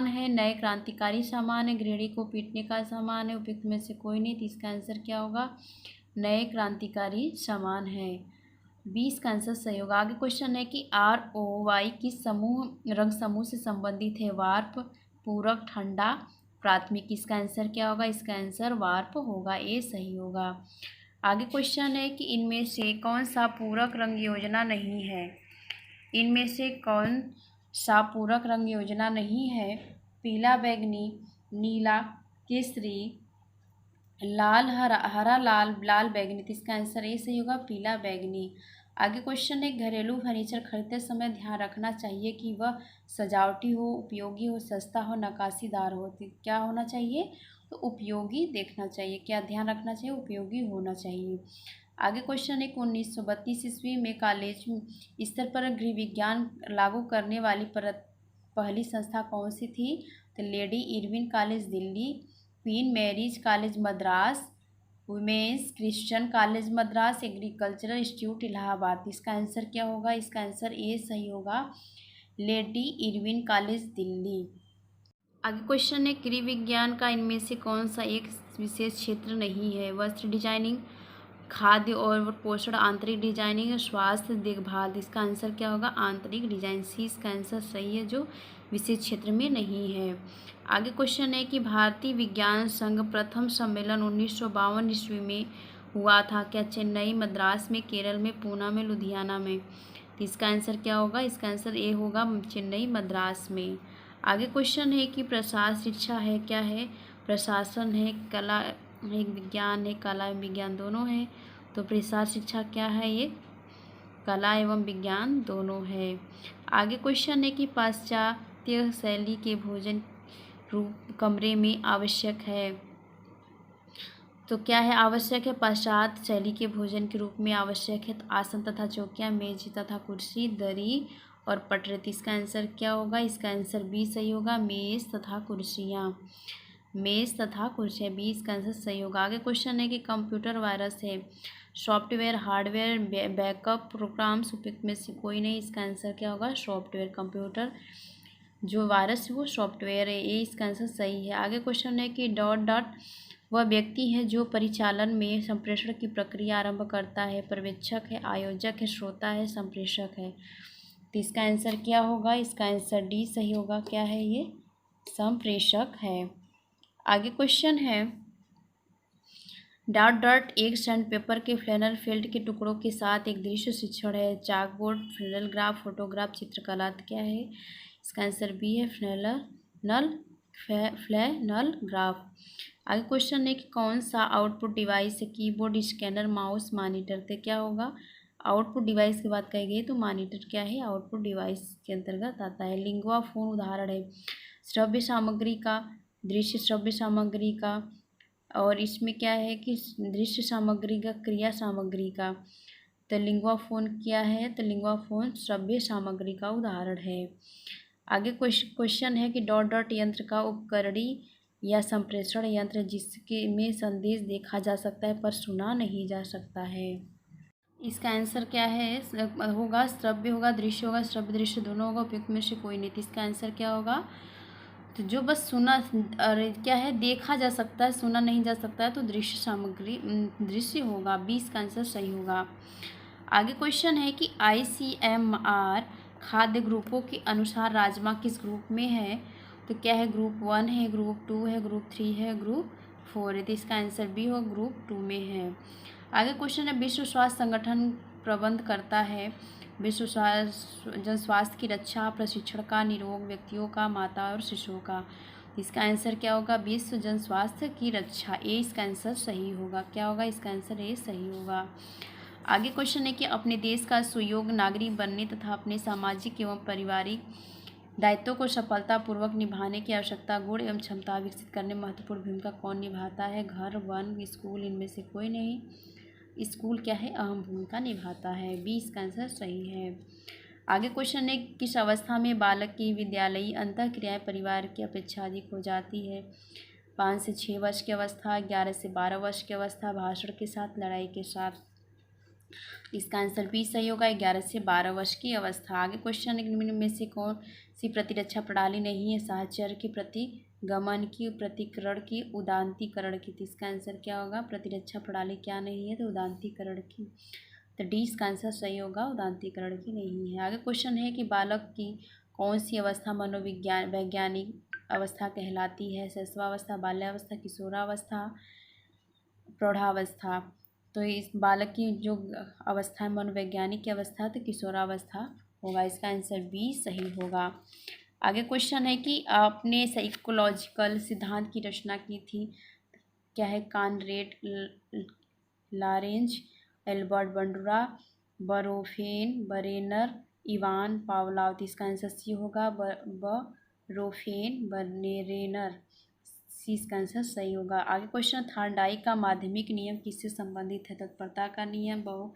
है, नए क्रांतिकारी सामान है, गृहिणी को पीटने का सामान है, उपयुक्त में से कोई नहीं। तो इसका आंसर क्या होगा? नए क्रांतिकारी सामान है। 20 का आंसर सही होगा। आगे क्वेश्चन है कि ROY किस रंग समूह से संबंधित है? वार्प, पूरक, ठंडा, प्राथमिक। इसका आंसर क्या होगा? इसका आंसर वार्प होगा, ए सही होगा। आगे क्वेश्चन है कि इनमें से कौन सा पूरक रंग योजना नहीं है? इनमें से कौन सा पूरक रंग योजना नहीं है? पीला, बैंगनी, नीला, केसरी, लाल, हरा लाल, लाल बैंगनी। तो इसका आंसर ए सही होगा, पीला बैंगनी। आगे क्वेश्चन है, घरेलू फर्नीचर खरीदते समय ध्यान रखना चाहिए कि वह सजावटी हो, उपयोगी हो, सस्ता हो, नक्काशीदार हो। तो क्या होना चाहिए? तो उपयोगी देखना चाहिए। क्या ध्यान रखना चाहिए? उपयोगी होना चाहिए। आगे क्वेश्चन है, 1932 ईस्वी में कॉलेज स्तर पर गृह विज्ञान लागू करने वाली पहली संस्था कौन सी थी? तो Lady Irwin College Delhi, Queen Mary's College Madras, Women's Christian College Madras, Agricultural Institute Allahabad. इसका आंसर क्या होगा? इसका आंसर ए सही होगा, लेडी इरविन कॉलेज दिल्ली। आगे क्वेश्चन है, गृह विज्ञान का इनमें से कौन सा एक विशेष क्षेत्र नहीं है? वस्त्र डिजाइनिंग, खाद्य और पोषण, आंतरिक डिजाइनिंग, स्वास्थ्य देखभाल। इसका आंसर क्या होगा? आंतरिक डिजाइन, सी इसका आंसर सही है, जो विशेष क्षेत्र में नहीं है। आगे क्वेश्चन है कि भारतीय विज्ञान संघ प्रथम सम्मेलन 1952 ईस्वी में हुआ था। क्या चेन्नई, मद्रास में, केरल में, पूना में, लुधियाना में? तो इसका आंसर क्या होगा? इसका आंसर ए होगा, चेन्नई, मद्रास में। आगे क्वेश्चन है कि प्रसार शिक्षा है, क्या है? प्रशासन है, कला है, विज्ञान है, कला एवं विज्ञान दोनों है। तो प्रसार शिक्षा क्या है? ये कला एवं विज्ञान दोनों है। आगे क्वेश्चन है कि पाश्चात्य शैली के भोजन रूप कमरे में आवश्यक है। तो क्या है? आवश्यक है, पाश्चात्य शैली के भोजन के रूप में आवश्यक है। तो आसन तथा चौकियाँ, मेज तथा कुर्सी, दरी और पटरे। इसका आंसर क्या होगा? इसका आंसर बी सही होगा, मेज तथा कुर्सियाँ, मेज तथा कुर्सियाँ, बी इसका आंसर सही होगा। आगे क्वेश्चन है कि कंप्यूटर वायरस है, सॉफ्टवेयर, हार्डवेयर, बैकअप प्रोग्राम्स, उपयुक्त में से कोई नहीं। इसका आंसर क्या होगा? सॉफ्टवेयर। कंप्यूटर जो वायरस है वो सॉफ्टवेयर है, ये इसका आंसर सही है। आगे क्वेश्चन है कि डॉट डॉट वह व्यक्ति है जो परिचालन में संप्रेषण की प्रक्रिया आरंभ करता है, पर्यवेक्षक है, आयोजक है, श्रोता है, संप्रेषक है। तो इसका आंसर क्या होगा? इसका आंसर डी सही होगा। क्या है ये? संप्रेषक है। आगे क्वेश्चन है, डॉट डॉट एक सैंड पेपर के फ्लैनल फील्ड के टुकड़ों के साथ एक दृश्य शिक्षण है, चाकबोर्ड, फ्लैनल ग्राफ, फोटोग्राफ, चित्रकला। क्या है? इसका आंसर बी है, फ्लैनल नल फ्लैनल ग्राफ। आगे क्वेश्चन है कि कौन सा आउटपुट डिवाइस है कीबोर्ड, स्कैनर, माउस, मॉनिटर। तो क्या होगा, आउटपुट डिवाइस की बात कही गई तो मॉनिटर क्या है, आउटपुट डिवाइस के अंतर्गत आता है। लिंगुआ फोन उदाहरण है श्रव्य सामग्री का, दृश्य श्रव्य सामग्री का, और इसमें क्या है कि दृश्य सामग्री का, क्रिया सामग्री का। तो लिंगुआ फोन क्या है, तो लिंगुआ फोन श्रव्य सामग्री का उदाहरण है। आगे क्वेश्चन है कि डॉट डॉट यंत्र का उपकरणी या संप्रेषण यंत्र जिसके में संदेश देखा जा सकता है पर सुना नहीं जा सकता है। इसका आंसर क्या है, होगा श्रव्य होगा, दृश्य होगा, श्रव्य दृश्य दोनों होगा, उपयुक्त में से कोई नहीं। तो इसका आंसर क्या होगा, तो जो बस सुना, अरे क्या है, देखा जा सकता है सुना नहीं जा सकता है, तो दृश्य सामग्री दृश्य होगा। 20 का आंसर सही होगा। आगे क्वेश्चन है कि ICMR खाद्य ग्रुपों के अनुसार राजमा किस ग्रुप में है। तो क्या है, ग्रुप 1 है, ग्रुप 2 है, ग्रुप 3 है, ग्रुप 4 है। तो इसका आंसर भी हो, ग्रुप 2 में है। आगे क्वेश्चन है विश्व स्वास्थ्य संगठन प्रबंध करता है विश्व जन स्वास्थ्य की रक्षा, प्रशिक्षण का, निरोग व्यक्तियों का, माता और शिशुओं का। इसका आंसर क्या होगा, विश्व जन स्वास्थ्य की रक्षा। ए इसका आंसर सही होगा। क्या होगा, इसका आंसर ए सही होगा। आगे क्वेश्चन है कि अपने देश का सुयोग्य नागरिक बनने तथा अपने सामाजिक एवं पारिवारिक दायित्वों को सफलतापूर्वक निभाने की आवश्यकता, गुण एवं क्षमता विकसित करने में महत्वपूर्ण भूमिका कौन निभाता है। घर, वन, स्कूल, इनमें से कोई नहीं। स्कूल क्या है, अहम भूमिका निभाता है। 20 का आंसर सही है। आगे क्वेश्चन है किस अवस्था में बालक की विद्यालयी अंतः क्रियाएँ परिवार की अपेक्षा अधिक हो जाती है। 5 से 6 वर्ष की अवस्था, 11 से 12 वर्ष की अवस्था, भाषण के साथ, लड़ाई के साथ। इसका आंसर भी सही होगा, 11 से 12 वर्ष की अवस्था। आगे क्वेश्चन है निम्न में से कौन सी प्रतिरक्षा प्रणाली नहीं है। साहचर्य की, प्रतिगमन की, प्रतिकरण की, उदांतीकरण की। तो इसका आंसर क्या होगा, प्रतिरक्षा प्रणाली क्या नहीं है, तो उदांतीकरण की। तो डी इसका आंसर सही होगा, उदांतीकरण की नहीं है। आगे क्वेश्चन है कि बालक की कौन सी अवस्था मनोविज्ञान वैज्ञानिक अवस्था कहलाती है। शैशवावस्था, बाल्यावस्था, किशोरावस्था, प्रौढ़ावस्था। तो इस बालक की जो अवस्था है मनोवैज्ञानिक की अवस्था, तो किशोरावस्था होगा। इसका आंसर बी सही होगा। आगे क्वेश्चन है कि आपने साइकोलॉजिकल सिद्धांत की रचना की थी। क्या है, कानरेड लॉरेंज, एल्बर्ट बंडुरा, बरोफेन, बरेनर, इवान पावलाव। तो इसका आंसर सी होगा, बरोफेन बरेनर। सी इसका आंसर सही होगा। आगे क्वेश्चन, थार्डाइक का माध्यमिक नियम किससे संबंधित है। तत्परता का नियम, बहु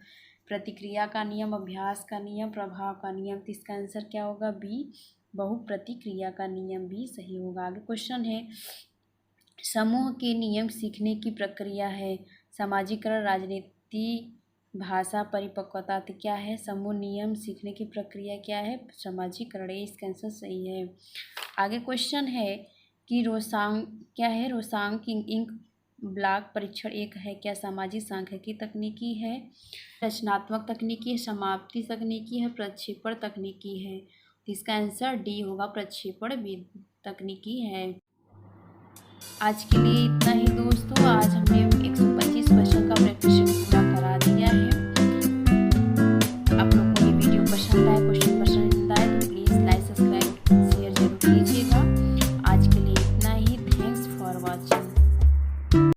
प्रतिक्रिया का नियम, अभ्यास का नियम, प्रभाव का नियम। तो इसका आंसर क्या होगा, बी बहु प्रतिक्रिया का नियम भी सही होगा। आगे क्वेश्चन है समूह के नियम सीखने की प्रक्रिया है। सामाजिकरण, राजनीति, भाषा, परिपक्वता। तो क्या है, समूह नियम सीखने की प्रक्रिया क्या है, सामाजिकरण। इसका आंसर सही है। आगे क्वेश्चन है कि रोसांग क्या है, रोसांग इंक ब्लॉक परीक्षण एक है। क्या सामाजिक सांख्यिकी तकनीकी है, रचनात्मक तकनीकी है, समाप्ति तकनीकी है, प्रक्षेपण तकनीकी है। तो इसका आंसर डी होगा, प्रक्षेपण तकनीकी है। आज के लिए इतना ही दोस्तों। आज हमने 125 क्वेश्चन का